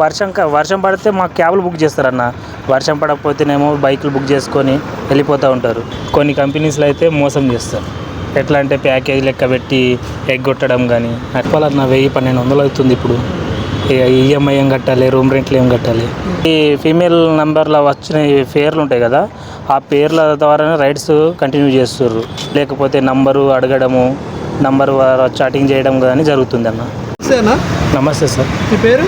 వర్షం పడితే మాకు క్యాబ్లు బుక్ చేస్తారన్న. వర్షం పడకపోతేనేమో బైకులు బుక్ చేసుకొని వెళ్ళిపోతూ ఉంటారు. కొన్ని కంపెనీస్లో అయితే మోసం చేస్తారు. ఎట్లా అంటే ప్యాకేజ్ లెక్క పెట్టి ఎగ్గొట్టడం కానీ అట్పాలన్న 1000-1200 అవుతుంది ఇప్పుడు. ఈఎంఐ ఏం కట్టాలి, రూమ్ రెంట్లు ఏం కట్టాలి. ఈ ఫీమేల్ నెంబర్లో వచ్చిన పేర్లు ఉంటాయి కదా, ఆ పేర్ల ద్వారానే రైడ్స్ కంటిన్యూ చేస్తుర్రు. లేకపోతే నంబరు అడగడము, నంబరు చాటింగ్ చేయడం కానీ జరుగుతుంది అన్న. నమస్తే సార్. మీ పేరు?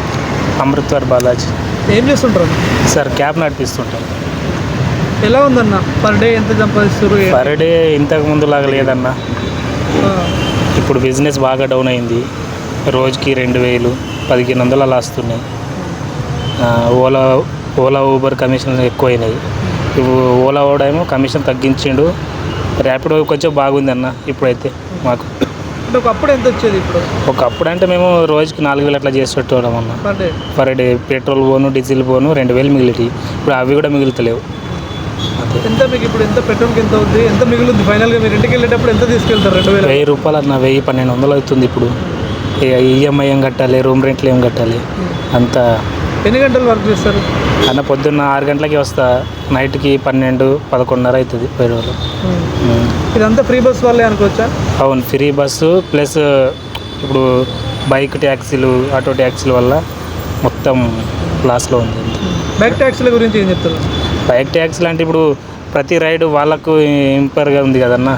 అమృత్వర్ బాలాజీ. ఏం చేస్తుంటారు సార్? క్యాబ్ నడిపిస్తుంటాం. ఎలా ఉందన్న? పర్ డే ఎంత సంపాదిస్తారు? పర్ డే ఇంతకు ముందు లాగా లేదన్న. ఇప్పుడు బిజినెస్ బాగా డౌన్ అయింది. రోజుకి 2000, 1500 అలా వస్తున్నాయి. ఓలా ఊబర్ కమిషన్ ఎక్కువైనాయి. ఓలా ఓడేమో కమిషన్ తగ్గించిండు. ర్యాపిడో కొంచెం బాగుంది అన్న ఇప్పుడైతే మాకు. ఒకప్పుడు ఎంత వచ్చేది? ఇప్పుడు ఒకప్పుడు అంటే మేము రోజుకి 4000 అట్లా చేసేటోళ్ళం అన్న. పర్ డే పెట్రోల్ పోను, డీజిల్ పోను 2000 మిగిలిటి. ఇప్పుడు అవి కూడా మిగులుతలేవు. ఎంత మీకు ఇప్పుడు ఎంత పెట్రోల్కి ఎంత అవుతుంది? ఎంత మిగులుద్ది ఫైనల్గా? మీరు ఇంటికి వెళ్ళేటప్పుడు ఎంత తీసుకెళ్తారు? 1000 రూపాయలు అన్న. 1000-1200 అవుతుంది ఇప్పుడు. ఈఎంఐ ఏం కట్టాలి, రూమ్ రెంట్లు ఏం కట్టాలి అంతా. ఎన్ని గంటలు వర్క్ చేస్తారు అన్న? పొద్దున్న 6 గంటలకి వస్తా, నైట్కి 12-11:30 అవుతుంది. 1000. ఇదంతా ఫ్రీ బస్ వాళ్ళే అనుకోవచ్చా? అవును, ఫ్రీ బస్సు ప్లస్ ఇప్పుడు బైక్ ట్యాక్సీలు, ఆటో ట్యాక్సీల వల్ల మొత్తం లాస్లో ఉంది. బైక్ ట్యాక్సీల గురించి ఏం చెప్తారు? బైక్ ట్యాక్సీలు అంటే ఇప్పుడు ప్రతి రైడ్ వాళ్ళకు ఇంపర్గా ఉంది కదన్న.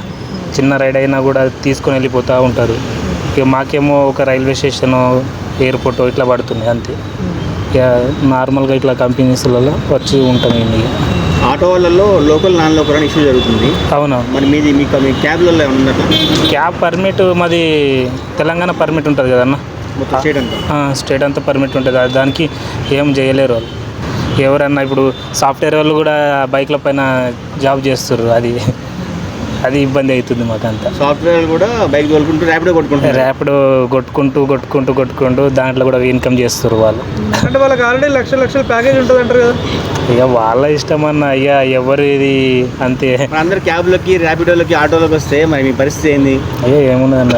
చిన్న రైడ్ అయినా కూడా తీసుకొని వెళ్ళిపోతూ ఉంటారు. ఇక మాకేమో ఒక రైల్వే స్టేషను, ఎయిర్పోర్ట్ ఇట్లా పడుతుంది అంతే. ఇక నార్మల్గా ఇట్లా కంపెనీస్లలో వచ్చి ఉంటాం. ఇక ఆటో వాళ్ళలో లోకల్ నాన్ లోకల్ అని ఇష్యూ జరుగుతుంది. అవునవును. మరి మీది మీ క్యాబ్లలో ఏమన్నా? క్యాబ్ పర్మిట్ మాది తెలంగాణ పర్మిట్ ఉంటుంది కదన్న. స్టేట్ అంతా పర్మిట్ ఉంటుంది. దానికి ఏం చేయలేరు వాళ్ళు. ఎవరన్నా ఇప్పుడు సాఫ్ట్వేర్ వాళ్ళు కూడా బైక్ల పైన జాబ్ చేస్తారు. అది ఇబ్బంది అవుతుంది మాకంతా. సాఫ్ట్వేర్ కూడా బైక్ తోలుకుంటూ ర్యాపిడో కొట్టుకుంటూ దాంట్లో కూడా ఇన్కమ్ చేస్తారు వాళ్ళు. అంటే వాళ్ళకి ఆల్రెడీ లక్షల ప్యాకేజ్ ఉంటుంది అంటారు కదా. ఇక వాళ్ళ ఇష్టం అన్న. ఇక ఎవరు ఇది అంతే. అందరు క్యాబ్లకి, ర్యాపిడోలకి, ఆటోలోకి వస్తే మరి మీ పరిస్థితి ఏంది? అయ్యో ఏముందన్న,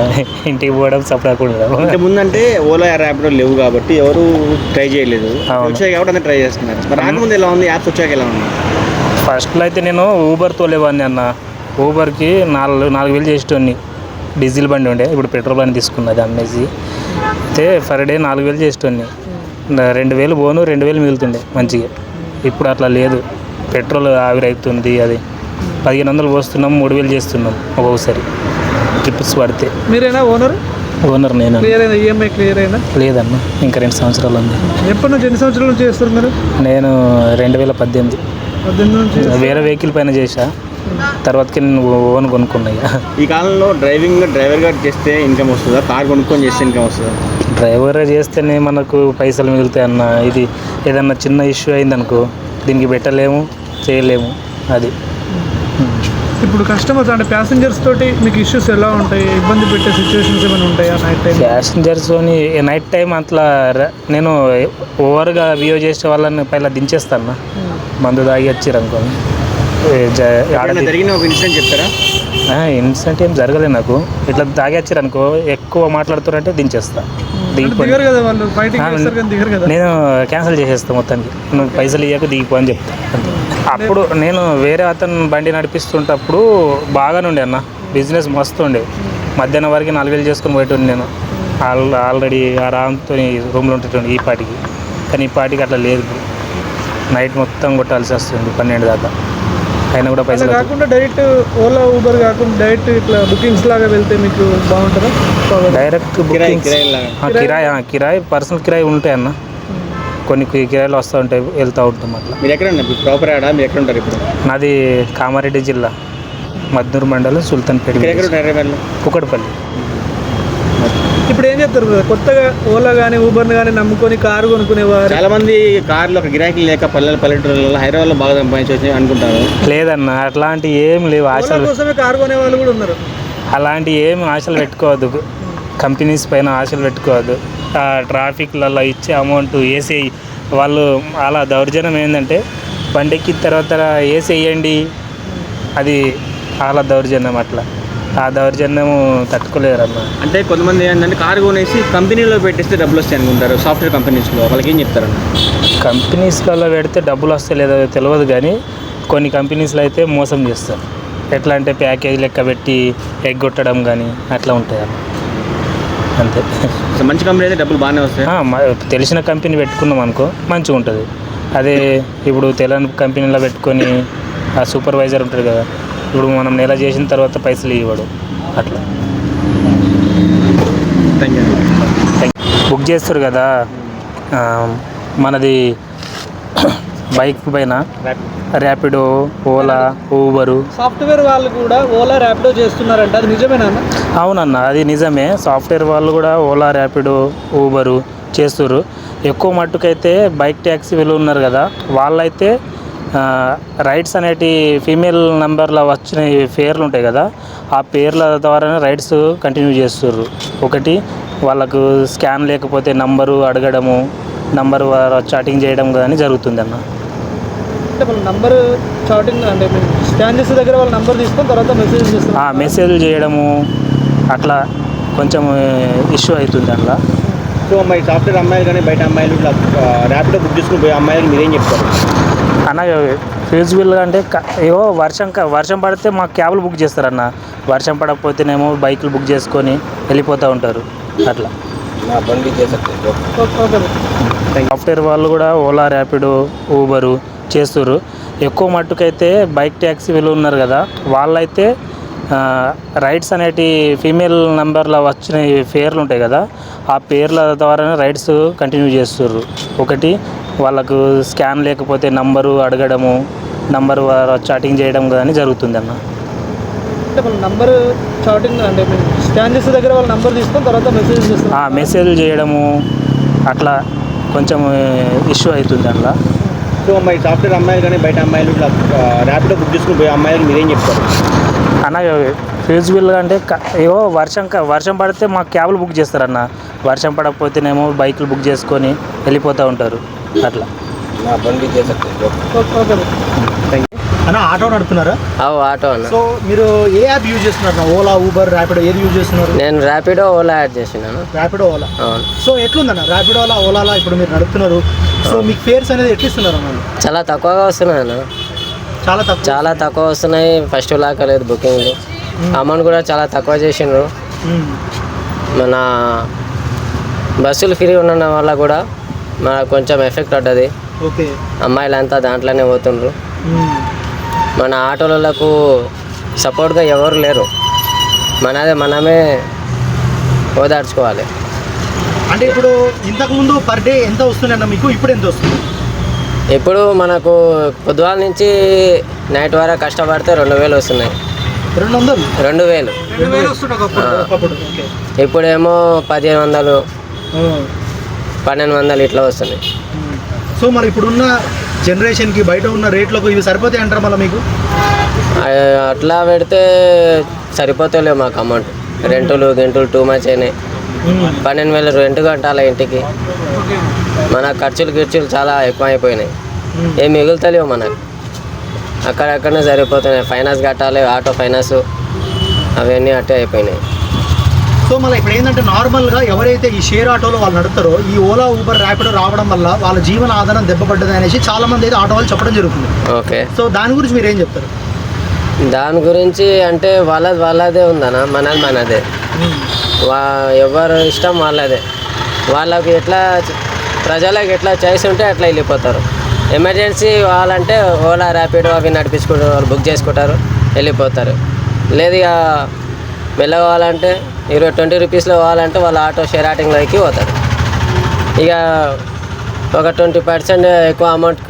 ఇంటికి పోవడం సపడకుండా. అంటే ముందంటే ఓలా, ర్యాపిడో లేవు కాబట్టి ఎవరు ట్రై చేయలేదు. వచ్చాయి కాబట్టి అందరూ ట్రై చేస్తున్నారు. మరి రాకముందు ఎలా ఉంది? యాప్స్ వచ్చాక ఎలా ఉంది? ఫస్ట్లో అయితే నేను ఊబర్ తోలేవాడిని అన్న. ఊబర్కి 4000 చేసేటోని. డీజిల్ బండి ఉండే, ఇప్పుడు పెట్రోల్ బండి తీసుకున్నది అమ్మేసి. అయితే పర్ డే 4000 చేసేటోని. 2000 పోను, 2000 మిగులుతుండే మంచిగా. ఇప్పుడు అట్లా లేదు. పెట్రోల్ ఆవిరైతుంది. అది 1500 పోస్తున్నాం, 3000 చేస్తున్నాం ఒక్కొక్కసారి ట్రిప్స్ పడితే. మీరేనా ఓనర్? నేను. ఈఎంఐ క్లియర్ అయినా? లేదన్న, ఇంకా 2 సంవత్సరాలు ఉంది. ఎప్పటి నుంచి? ఎన్ని సంవత్సరాల నుంచి చేస్తారు మీరు? నేను 2018 నుంచి వేరే వెహికల్ పైన చేసా. తర్వాతకి నేను ఓన్ కొనుక్కున్నా. ఈ కాలంలో డ్రైవర్గా చేస్తే ఇన్కమ్ వస్తుందా? కార్ కొనుక్కొని చేస్తే ఇన్కమ్ వస్తుందా? డ్రైవర్గా చేస్తేనే మనకు పైసలు మిగులుతాయి అన్న. ఇది ఏదన్నా చిన్న ఇష్యూ అయిందనుకో, దీనికి పెట్టలేము, చేయలేము. అది ఇప్పుడు కస్టమర్స్ అంటే ప్యాసింజర్స్ తోటి మీకు ఇష్యూస్ ఎలా ఉంటాయి? ఇబ్బంది పెట్టే సిచ్యువేషన్స్ ఏమైనా ఉంటాయా నైట్ టైం? ప్యాసింజర్స్తోని నైట్ టైం అట్లా నేను ఓవర్గా బిహేవ్ చేసే వాళ్ళని పైన దించేస్తాను. మందు తాగి వచ్చారు అనుకోని. జరిగిన ఒక ఇన్సిడెంట్ చెప్తారా? ఇన్సిడెంట్ ఏం జరగలేదు నాకు. ఇట్లా తాగి వచ్చారు అనుకో, ఎక్కువ మాట్లాడుతారంటే దించేస్తా. నేను క్యాన్సిల్ చేసేస్తాను మొత్తానికి. నువ్వు పైసలు ఇవ్వక దిగిపో అని చెప్తా. అప్పుడు నేను వేరే అతను బండి నడిపిస్తుంటప్పుడు బాగానే ఉండే అన్న. బిజినెస్ మస్తు ఉండే. మధ్యాహ్నం వరకు 4000 చేసుకొని పోయేటోండి నేను. ఆల్రెడీ ఆరాంతో రూమ్లో ఉంటుండే ఈ పాటికి. కానీ ఈ పాటికి అట్లా లేదు. నైట్ మొత్తం కొట్టాల్సి వస్తుంది 12 దాకా. అయినా కూడా పైసలు కాకుండా డైరెక్ట్ ఓలా, ఊబర్ కాకుండా డైరెక్ట్ ఇట్లా బుకింగ్స్ లాగా వెళ్తే మీకు బాగుంటుందా? డైరెక్ట్ కిరాయి పర్సనల్ కిరాయి ఉంటాయి అన్న. కొన్ని కిరాయిలు వస్తూ ఉంటాయి, వెళ్తూ ఉంటాం అట్లా. మీరు ఎక్కడ ప్రాపర్ ఆడా? మీరు ఎక్కడ ఉంటారు ఇప్పుడు? నాది కామారెడ్డి జిల్లా, మద్దూరు మండలం, సుల్తాన్పేట, కుకట్పల్లి. ఇప్పుడు ఏం చెప్తారు? కొత్తగా ఓలా కానీ ఊబర్ని కానీ నమ్ముకొని కారు కొనుక్కునేవారు చాలా మంది. కార్లో ఒక గిరాకీ లేక పల్లెటూరులలో, హైదరాబాద్లో బాగా సంపాదించి అనుకుంటారు. లేదన్న, అట్లాంటి ఏం లేవు. ఆశలు కోసమే కారు కొనే వాళ్ళు కూడా ఉన్నారు. అలాంటి ఏమి ఆశలు పెట్టుకోవద్దు. కంపెనీస్ పైన ఆశలు పెట్టుకోవద్దు. ట్రాఫిక్లలో ఇచ్చే అమౌంట్ ఏసీ వాళ్ళు అలా దౌర్జన్యం ఏంటంటే, బండి ఎక్కిన తర్వాత ఏసీ వేయండి, అది అలా దౌర్జన్యం. అట్లా ఆ దౌర్జన్యం తట్టుకోలేరన్న. అంటే కొంతమంది ఏంటంటే కారు కొనేసి కంపెనీలో పెట్టిస్తే డబ్బులు వస్తాయి అనుకుంటారు, సాఫ్ట్వేర్ కంపెనీస్లో. వాళ్ళకి ఏం చెప్తారన్న? కంపెనీస్లలో పెడితే డబ్బులు వస్తాయి లేదో తెలియదు, కానీ కొన్ని కంపెనీస్లో అయితే మోసం చేస్తారు. ఎట్లా అంటే ప్యాకేజ్ లెక్క పెట్టి ఎగ్గొట్టడం కానీ అట్లా ఉంటాయి అన్న. అంతే. సో మంచి కంపెనీ అయితే డబ్బులు బాగానే వస్తాయి. తెలిసిన కంపెనీ పెట్టుకున్నాం అనుకో మంచిగా ఉంటుంది. అదే ఇప్పుడు తెలియని కంపెనీలో పెట్టుకొని ఆ సూపర్వైజర్ ఉంటాడు కదా, ఇప్పుడు మనం నెల చేసిన తర్వాత పైసలు ఇవ్వడు అట్లా. బుక్ చేస్తారు కదా మనది బైక్ పైన ర్యాపిడో, ఓలా, ఊబరు. సాఫ్ట్వేర్ వాళ్ళు కూడా ఓలా ర్యాపిడో చేస్తున్నారంట, అది నిజమేనా? అవునన్న, అది నిజమే. సాఫ్ట్వేర్ వాళ్ళు కూడా ఓలా, ర్యాపిడో, ఊబరు చేస్తారు. ఎక్కువ మట్టుకైతే బైక్ ట్యాక్సీ వీళ్ళు ఉన్నారు కదా, వాళ్ళైతే రైడ్స్ అనేటి ఫీమేల్ నెంబర్లో వచ్చిన పేర్లు ఉంటాయి కదా, ఆ పేర్ల ద్వారానే రైడ్స్ కంటిన్యూ చేస్తుర్రు. ఒకటి వాళ్ళకు స్కాన్ లేకపోతే నంబరు అడగడము, నంబర్ చాటింగ్ చేయడం కానీ జరుగుతుంది అన్న. అంటే వాళ్ళ నంబర్ చాటింగ్ అంటే స్కాన్ చేసే దగ్గర వాళ్ళ నంబర్ తీసుకొని తర్వాత మెసేజ్ చేస్తారు. మెసేజ్లు చేయడము అట్లా కొంచెం ఇష్యూ అవుతుంది అందులో. సో మరి సాఫ్ట్వేర్ అమ్మాయిలు కానీ బయట అమ్మాయిలు ఇట్లా ర్యాపిడో బుక్ చేసుకుని పోయే అమ్మాయిలు మీరేం చెప్తారు అన్న? ఫీజిబుల్గా అంటే ఏవో వర్షం పడితే మా క్యాబ్లు బుక్ చేస్తారన్న. వర్షం పడకపోతేనేమో బైకులు బుక్ చేసుకొని వెళ్ళిపోతూ ఉంటారు అట్లా. సాఫ్ట్వేర్ వాళ్ళు కూడా ఓలా, ర్యాపిడో, ఊబరు చేస్తారు. ఎక్కువ మట్టుకైతే బైక్ ట్యాక్సీ వీళ్ళు ఉన్నారు కదా, వాళ్ళైతే రైడ్స్ అనేటి ఫీమేల్ నెంబర్లో వచ్చిన పేర్లు ఉంటాయి కదా, ఆ పేర్ల ద్వారానే రైడ్స్ కంటిన్యూ చేస్తుర్రు. ఒకటి వాళ్ళకు స్కాన్ లేకపోతే నంబరు అడగడము, నంబర్ చాటింగ్ చేయడం కానీ జరుగుతుంది అన్న. అంటే వాళ్ళ నంబర్ చాటింగ్ అంటే స్కాన్ చేసే దగ్గర వాళ్ళ నంబర్ తీసుకొని తర్వాత మెసేజ్ చేస్తారు. మెసేజ్లు చేయడము అట్లా కొంచెం ఇష్యూ అవుతుంది అందులో. సో మరి సాఫ్ట్వేర్ అమ్మాయిలు కానీ బయట అమ్మాయిలు ఇట్లా ర్యాపిడో బుక్ చేసుకుని పోయే అమ్మాయిలు మీరేం చెప్తారు అన్న? ఫీజిబుల్గా అంటే ఏవో వర్షం పడితే మా క్యాబ్లు బుక్ చేస్తారన్న. వర్షం పడకపోతేనేమో బైకులు బుక్ చేసుకొని వెళ్ళిపోతూ ఉంటారు అట్లా. అన్న ఆటో నడుపుతున్నారా? ఆటో అన్న. సో మీరు ఏ యాప్ యూజ్ చేస్తున్నారు? ఓలా, ఊబర్, ర్యాపిడో ఏది యూజ్ చేస్తున్నారు? నేను ర్యాపిడో, ఓలా యాడ్ చేసినాను. ర్యాపిడో, ఓలా. అవును. సో ఎట్లుందన్న ర్యాపిడోలా, ఓలాలా ఇప్పుడు మీరు నడుపుతున్నారు? సో మీకు ఫేర్స్ అనేది ఎట్లా ఇస్తున్నారు అన్న? చాలా తక్కువగా వస్తున్నాయి అన్న. చాలా తక్కువ వస్తున్నాయి. ఫస్ట్ లాగా లేదు బుకింగ్లు. అమౌంట్ కూడా చాలా తక్కువ చేసిండ్రు. మన బస్సులు ఫ్రీ ఉండడం వల్ల కూడా మనకు కొంచెం ఎఫెక్ట్ పడ్డది. ఓకే. అమ్మాయిలంతా దాంట్లోనే పోతుండ్రు. మన ఆటోలకు సపోర్ట్గా ఎవరు లేరు. మనమే ఓదార్చుకోవాలి. అంటే ఇప్పుడు ఇంతకుముందు పర్ డే ఎంత వస్తుందన్న మీకు, ఇప్పుడు ఎంత వస్తుంది? ఇప్పుడు మనకు పొద్దువాల నుంచి నైట్ వరకు కష్టపడితే 2000 వస్తున్నాయి. 2000 వస్తున్నాయి. ఇప్పుడేమో 1500, 1200 ఇట్లా వస్తున్నాయి. సో మరి ఇప్పుడున్న జనరేషన్కి బయట ఉన్న రేట్లకు ఇవి సరిపోతాయి అంటారా మళ్ళీ మీకు? అట్లా పెడితే సరిపోతలేవు మాకు అమౌంట్. రెంటులు టూ మచ్ అయినాయి. 12,000 రెంట్ కట్టాలి ఇంటికి. మన ఖర్చులు చాలా ఎక్కువ అయిపోయినాయి. ఏం మిగులుతలేవు మనకు. అక్కడక్కడనే సరిపోతున్నాయి. ఫైనాన్స్ కట్టాలి, ఆటో ఫైనాన్స్ అవన్నీ అట్టే అయిపోయినాయి. సో మళ్ళీ ఇప్పుడు ఏంటంటే నార్మల్గా ఎవరైతే ఈ షేర్ ఆటోలో వాళ్ళు నడుపుతారో, ఈ ఓలా, ఊబర్, ర్యాపిడో రావడం వల్ల వాళ్ళ జీవన ఆధారం దెబ్బపడ్డది అనేసి చాలామంది అయితే ఆటో వాళ్ళు చెప్పడం జరుగుతుంది. ఓకే. సో దాని గురించి మీరు ఏం చెప్తారు? దాని గురించి అంటే వాళ్ళదే ఉందన్న, మనదే. ఎవరు ఇష్టం వాళ్ళదే. వాళ్ళకి ఎట్లా ప్రజలకు ఎట్లా చాయిస్ ఉంటే అట్లా వెళ్ళిపోతారు. ఎమర్జెన్సీ కావాలంటే ఓలా, ర్యాపిడో అవి నడిపించుకుంటారు, వాళ్ళు బుక్ చేసుకుంటారు, వెళ్ళిపోతారు. లేదు ఇక వెళ్ళవాలంటే 20 రూపీస్లో పోవాలంటే వాళ్ళు ఆటో షేర్ ఆటింగ్లోకి పోతారు. ఇక ఒక 20% ఎక్కువ అమౌంట్